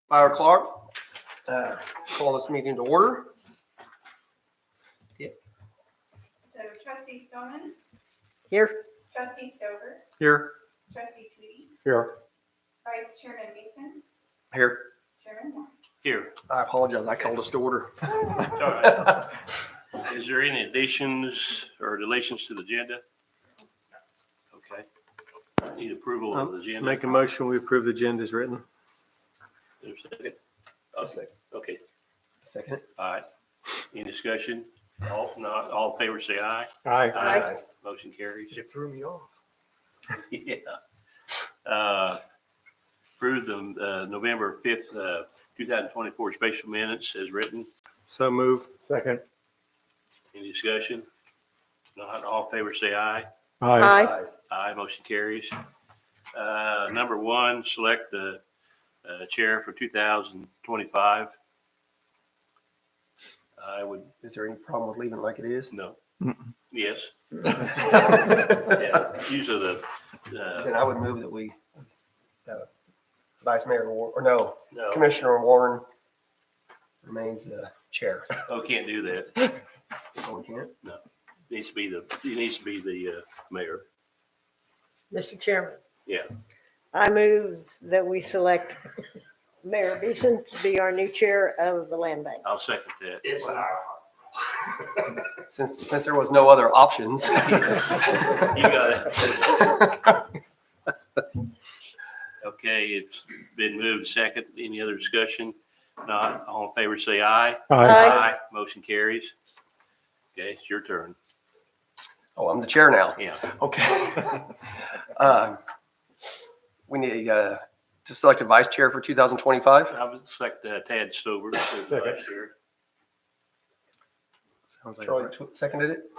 5 o'clock. Call this meeting to order. So trustee Stoneman, Here. trustee Stover, Here. trustee Tweedy, Here. vice chairman Mason, Here. chairman Moore. Here. I apologize. I called us to order. All right. Is there any additions or deletions to the agenda? Okay. Need approval of the agenda. Make a motion, we approve the agenda as written. Is there a second? A second. Okay, Second. all right. Any discussion? All, not, all in favor, say aye. Aye. Motion carries. You threw me off. Yeah. Approve the November 5th, 2024 special minutes as written. So move. Second. Any discussion? Not, all in favor, say aye. Aye. Aye, motion carries. Number 1, select the chair for 2025. I would, Is there any problem with leaving it like it is? no. Mm-mm. Yes. Then Yeah, usually the, I would move that we, Vice Mayor, no, no, Commissioner Warren remains the chair. oh, can't do that. Oh, we can't? He needs to be the mayor. Mr. Chairman, Yeah. I move that we select Mayor Beeson to be our new chair of the land bank. I'll second that. Since there was no other options. You got it. Okay, it's been moved second. Any other discussion? Not, all in favor, say aye. Aye. Motion carries. Okay, it's your turn. Oh, I'm the chair now. Yeah. Okay. We need to select a vice chair for 2025. I would select Tad Stover as the vice chair. Sounds like Charlie seconded it.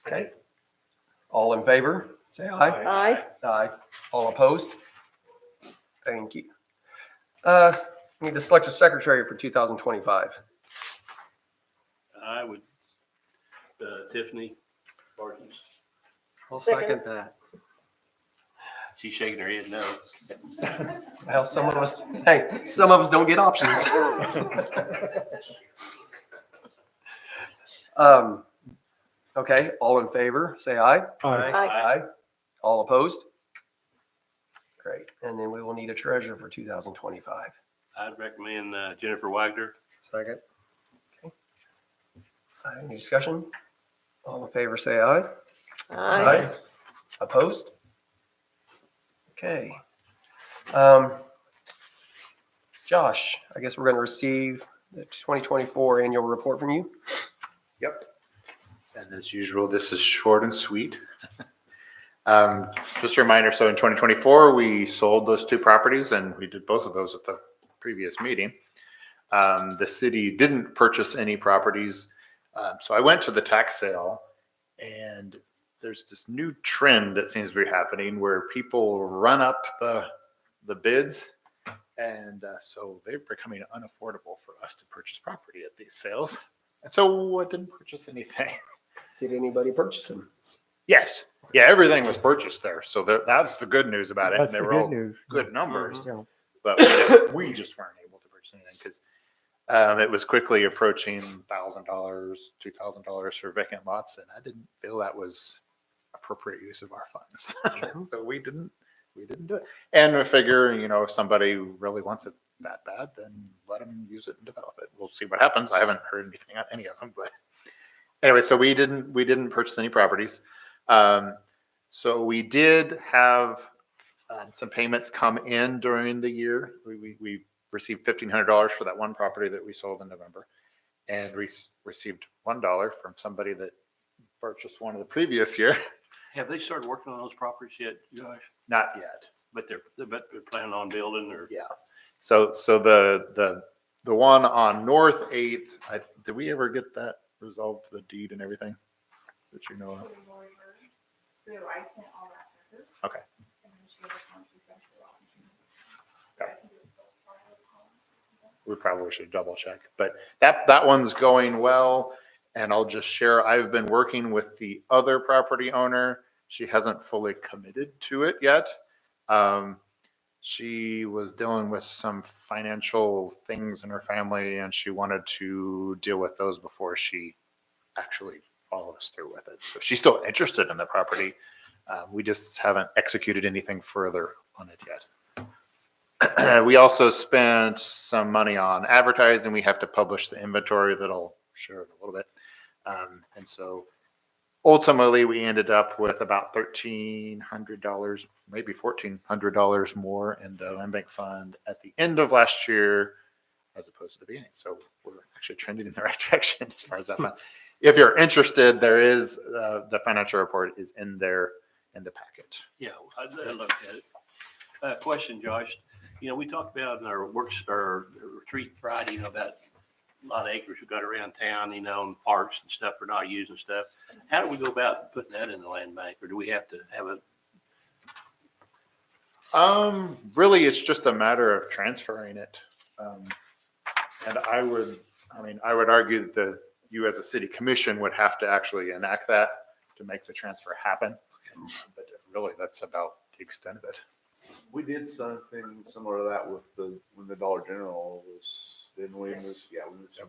Okay. All in favor, say aye. Aye. Aye. All opposed? Thank you. We need to select a secretary for 2025. I would, Tiffany Parsons. I'll Second. second that. She's shaking her head no. Well, some of us don't get options. Okay, all in favor, say aye. Aye. All opposed? Great. And then we will need a treasurer for 2025. I'd recommend Jennifer Wagner. Second. Any discussion? All in favor, say aye. Aye. Opposed? Okay. Josh, I guess we're going to receive the 2024 annual report from you. Yep. And as usual, this is short and sweet. Just a reminder, so in 2024, we sold those 2 properties and we did both of those at the previous meeting. The city didn't purchase any properties. So I went to the tax sale and there's this new trend that seems to be happening where people run up the bids. And so they're becoming unaffordable for us to purchase property at these sales. And so I didn't purchase anything. Did anybody purchase them? Yes. Yeah, everything was purchased there. So that's the good news about it. That's They the were good all news. good numbers, Yeah. but we just weren't able to purchase anything because it was quickly approaching $1,000, $2,000 for vacant lots. And I didn't feel that was appropriate use of our funds. So we didn't do it. And we figure, if somebody really wants it that bad, then let them use it and develop it. We'll see what happens. I haven't heard anything on any of them, but anyway, so we didn't purchase any properties. So we did have some payments come in during the year. We received $1,500 for that one property that we sold in November, and we received $1 from somebody that purchased one of the previous year. Have they started working on those properties yet, Josh? Not yet. But they're planning on building or? Yeah. So the one on North 8th, did we ever get that resolved to the deed and everything that you know of? So I sent all that to her. Okay. And then she was on to send her off. Okay. We probably should double check, but that one's going well. And I'll just share, I've been working with the other property owner. She hasn't fully committed to it yet. She was dealing with some financial things in her family and she wanted to deal with those before she actually follows through with it. So she's still interested in the property. We just haven't executed anything further on it yet. We also spent some money on advertising. We have to publish the inventory that I'll share in a little bit. And so ultimately we ended up with about $1,300, maybe $1,400 more in the land bank fund at the end of last year as opposed to the beginning. So we're actually trending in the right direction as far as that fund. If you're interested, there is the financial report is in there in the packet. Yeah, I looked at it. Question, Josh. You know, we talked about in our our retreat Friday, you know, about a lot of acres we got around town, you know, and parks and stuff for not using stuff. How do we go about putting that in the land bank, or do we have to have a? Really, it's just a matter of transferring it. And I would argue that you as a city commission would have to actually enact that to make the transfer happen. But really, that's about the extent of it. We did something similar to that with when the Dollar General was, didn't we?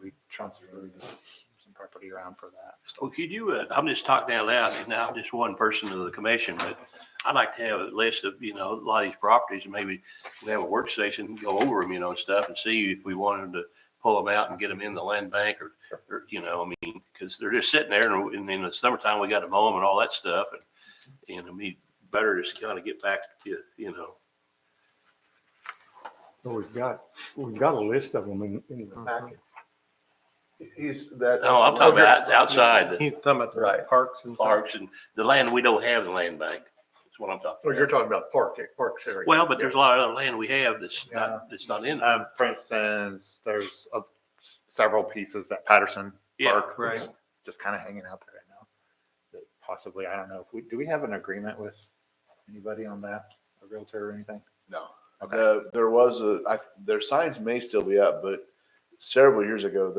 We transferred some property around for that. Well, could you? I'm just talking out loud. And I'm just one person of the commission, but I'd like to have a list of, you know, a lot of these properties, and maybe we have a workstation and go over them, you know, and stuff, and see if we wanted to pull them out and get them in the land bank, or you know, I mean, because they're just sitting there, and in the summertime we got to mow them and all that stuff, and I mean, better just kind of get back to, you know. Well, we've got a list of them in the packet. No, I'm talking about outside He's talking about the Right. parks and the parks and the land we don't have in the land bank. That's what I'm talking Oh, you're about. talking about parks area. Well, but there's a lot of other land we have that's not in there. For instance, there's several pieces at Patterson Yeah, Park. right. that's just kind of hanging out there right now. That possibly, I don't know, if do we have an agreement with anybody on that, a realtor or anything? No. Okay. There was their signs may still be up, but several years ago,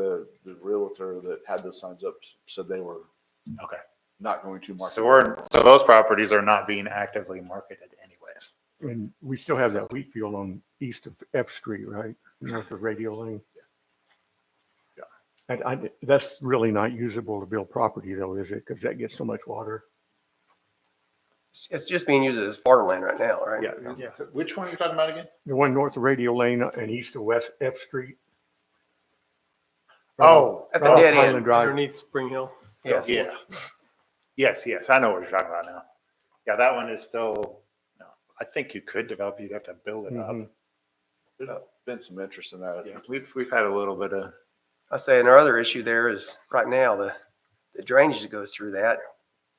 the realtor that had those signs up said they were Okay. not going to market. So those properties are not being actively marketed anyways. And we still have that wheat field on east of F Street, right? North of Radio Lane. Yeah. And that's really not usable to build property though, is it? Because that gets so much water. It's just being used as farmland right now, right? Yeah. So which one are you talking about again? The one north of Radio Lane and east of West F Street. Oh, At the dead end. Highland Drive. Underneath Spring Hill. Yes. yeah. Yes. I know what you're talking about now. Yeah, that one is still, no, I think you could develop, you'd have to build it up. Mhm. There's been some interest in that. Yeah, we've had a little bit of, I say, and our other issue there is right now, the drainage that goes through that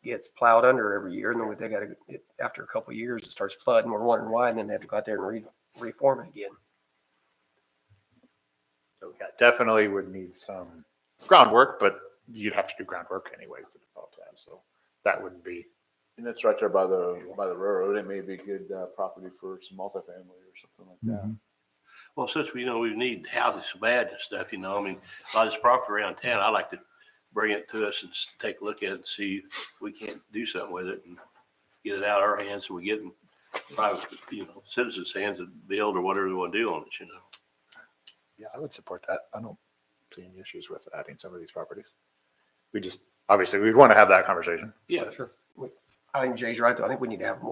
gets plowed under every year, and then they got to, after a couple of years, it starts flooding. We're wondering why, and then they have to go out there and reform it again. so yeah, definitely would need some groundwork, but you'd have to do groundwork anyways to develop that. So that wouldn't be, And it's right there by the railroad. It may be good property for some multifamily or something like that. Mhm. Well, since we know we need houses so bad and stuff, you know, I mean, a lot of this property around town, I like to bring it to us and take a look at it and see if we can't do something with it and get it out of our hands so we get in private, you know, citizens' hands to build or whatever we want to do on it, you know. yeah, I would support that. I don't see any issues with adding some of these properties. We just, obviously, we'd want to have that conversation. Yeah, Sure. I think Jay's right, though. I think we need to have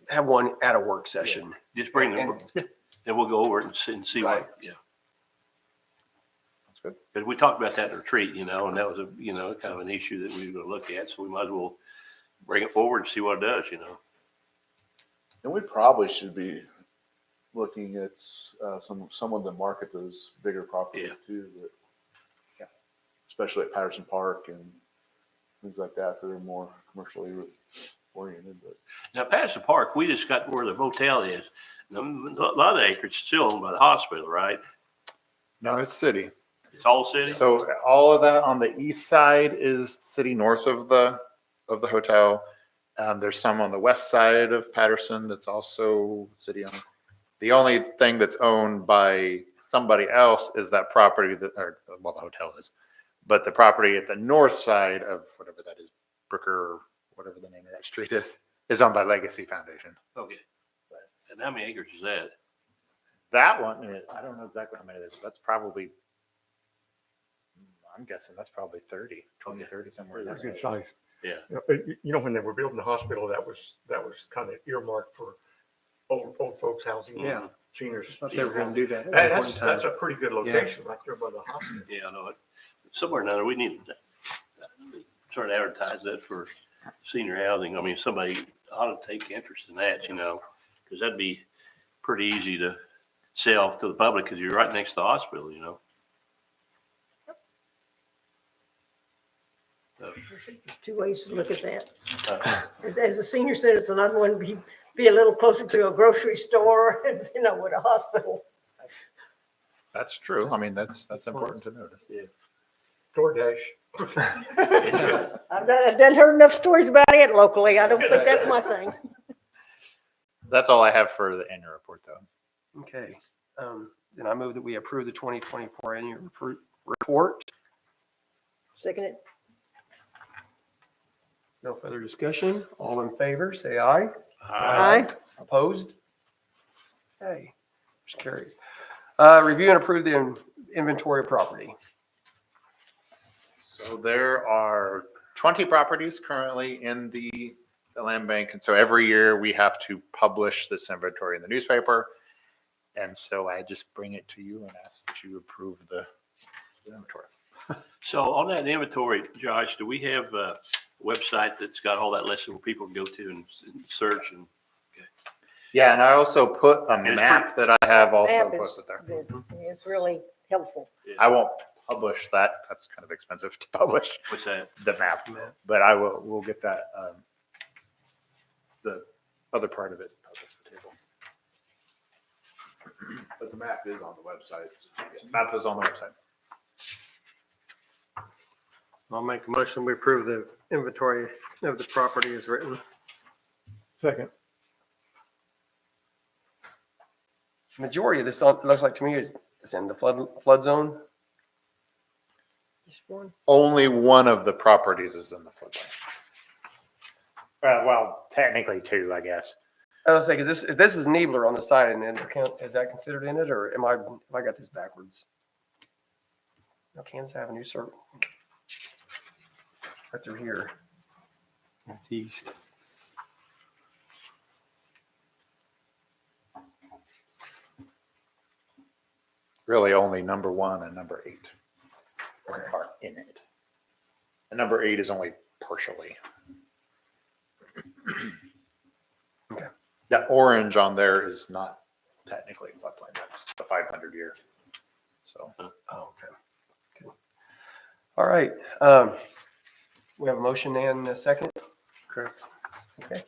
have one at a work session. just bring them, and we'll go over it and see Right. what, yeah. That's good. Because we talked about that in retreat, you know, and that was a, you know, kind of an issue that we were going to look at. So we might as well bring it forward and see what it does, you know. And we probably should be looking at someone to market those bigger properties Yeah. too. That, especially at Patterson Park and things like that that are more commercially oriented. But Now, Patterson Park, we just got where the motel is. A lot of the acreage is still owned by the hospital, right? No, it's city. It's all city? So all of that on the east side is city north of the hotel. There's some on the west side of Patterson that's also city owned. The only thing that's owned by somebody else is that property that, or well, the hotel is, but the property at the north side of whatever that is, Brooker, whatever the name of that street is owned by Legacy Foundation. Okay. And how many acres is that? That one, I don't know exactly how many it is. That's probably, I'm guessing that's probably 30, 20, 30, somewhere in That's there. good size. Yeah. You know, when they were building the hospital, that was kind of earmarked for old folks housing. Yeah. Seniors. Thought they were gonna do that at one point in time. That's a pretty good location right there by the hospital. Yeah, I know it. Somewhere or another, we need to start to advertise that for senior housing. I mean, somebody ought to take interest in that, you know, because that'd be pretty easy to sell to the public because you're right next to the hospital, you know. So, There's two ways to look at that. uh, As a senior citizen, I'd want to be a little closer to a grocery store, with a hospital. That's true. I mean, that's important to notice. DoorDash. I've done heard enough stories about it locally. I don't think that's my thing. That's all I have for the annual report, though. Okay, then I move that we approve the 2024 annual report. Second it. No further discussion. All in favor, say aye. Aye. Opposed? Okay, motion carries. Review and approve the inventory of property. So there are 20 properties currently in the land bank. And so every year we have to publish this inventory in the newspaper. And so I just bring it to you and ask that you approve the inventory. So on that inventory, Josh, do we have a website that's got all that listed where people can go to and search and? Yeah, and I also put a it's map that I have also Map is posted there. good. It's really helpful. I won't publish that. That's kind of expensive to publish What's that? the map, Map. but we'll get that, the other part of it published to the table. But the map is on the website. Map is on the website. I'll make a motion, we approve the inventory of the property as written. Second. Majority of this, looks like to me, is in the flood zone. Just one. Only one of the properties is in the floodplain. Well, technically two, I guess. I was saying, is this is Niebler on the side, and then is that considered in it, or have I got this backwards? No, Kansas Avenue, sir. Right through here. That's east. Really only number 1 and number 8 are in it. And number 8 is only partially. Okay. That orange on there is not technically floodplain. That's the 500 year. So Oh, okay. Good. All right. We have a motion and a second. Correct. Okay.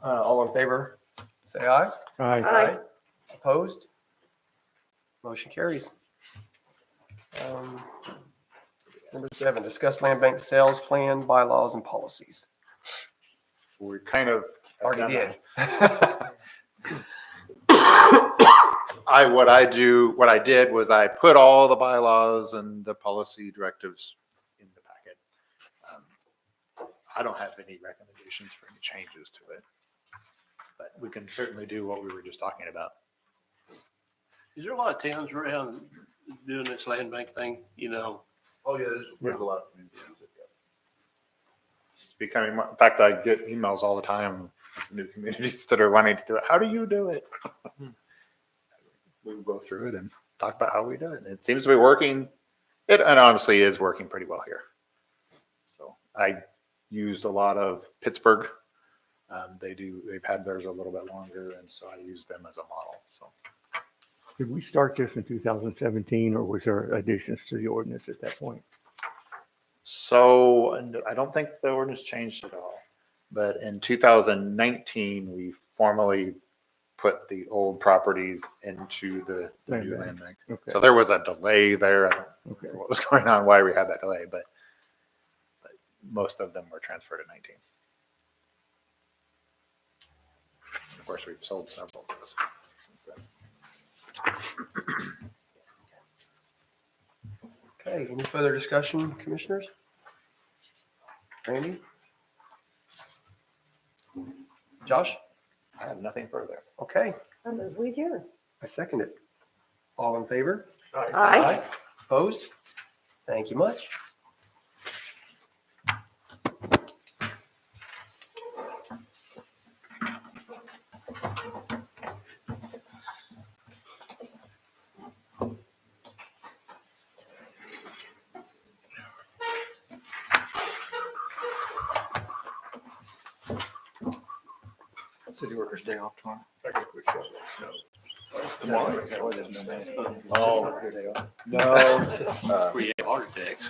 All in favor, say aye. Aye. Aye. Opposed? Motion carries. Number 7, discuss land bank sales plan, bylaws, and policies. we kind of Already did. what I did was I put all the bylaws and the policy directives in the packet. I don't have any recommendations for any changes to it, but we can certainly do what we were just talking about. Is there a lot of towns around doing this land bank thing, you know? Oh, yeah, there's a lot of communities that got It's becoming more, in fact, I get emails all the time with new communities that are wanting to do it. How do you do it? We will go through it and talk about how we do it. It seems to be working. It and honestly is working pretty well here. So I used a lot of Pittsburgh. They've had theirs a little bit longer, and so I used them as a model. So Did we start this in 2017 or was there additions to the ordinance at that point? and I don't think the ordinance changed at all. But in 2019, we formally put the old properties into the Land new bank. land bank. Okay. So there was a delay there. I don't Okay. know what was going on, why we had that delay, but most of them were transferred in 19. Of course, we've sold several of those. Okay, any further discussion, commissioners? Randy? Josh? I have nothing further. Okay, I move we adjourn. I second it. All in favor? Aye. Opposed? Thank you much. City workers' day off tomorrow. I guess we should, no. Tomorrow? Is that why there's no man? Oh. No. Create heart attacks.